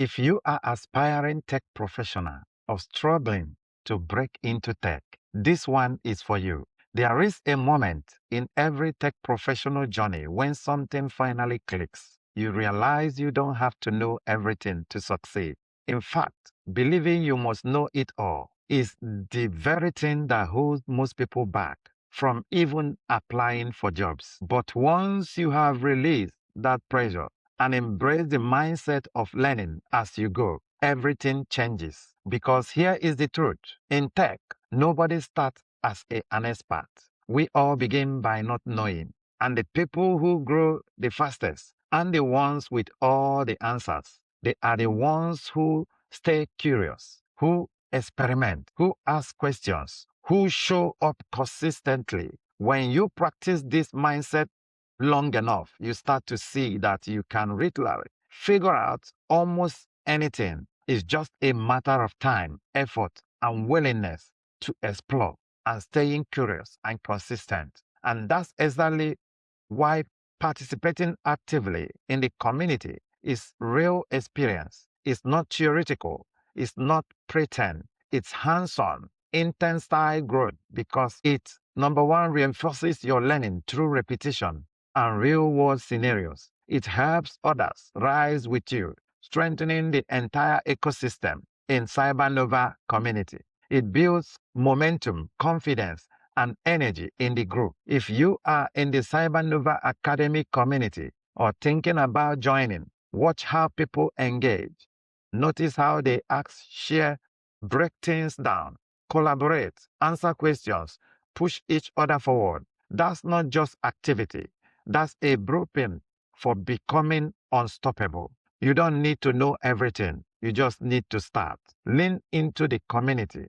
If you are aspiring tech professional or struggling to break into tech, this one is for you. There is a moment in every tech professional journey when something finally clicks. You realize you don't have to know everything to succeed. In fact, believing you must know it all is the very thing that holds most people back from even applying for jobs. But once you have released that pressure and embrace the mindset of learning as you go, everything changes. Because here is the truth. In tech, nobody starts as an expert. We all begin by not knowing. And the people who grow the fastest and the ones with all the answers, they are the ones who stay curious, who experiment, who ask questions, who show up consistently. When you practice this mindset long enough, you start to see that you can literally figure out almost anything. It's just a matter of time, effort, and willingness to explore and staying curious and consistent. And that's exactly why participating actively in the community is real experience. It's not theoretical. It's not pretend. It's hands-on, intense style growth because it, number one, reinforces your learning through repetition and real-world scenarios. It helps others rise with you, strengthening the entire ecosystem in CyberNova community. It builds momentum, confidence, and energy in the group. If you are in the CyberNova Academy community or thinking about joining, watch how people engage. Notice how they ask, share, break things down, collaborate, answer questions, push each other forward. That's not just activity. That's a blueprint for becoming unstoppable. You don't need to know everything. You just need to start. Lean into the community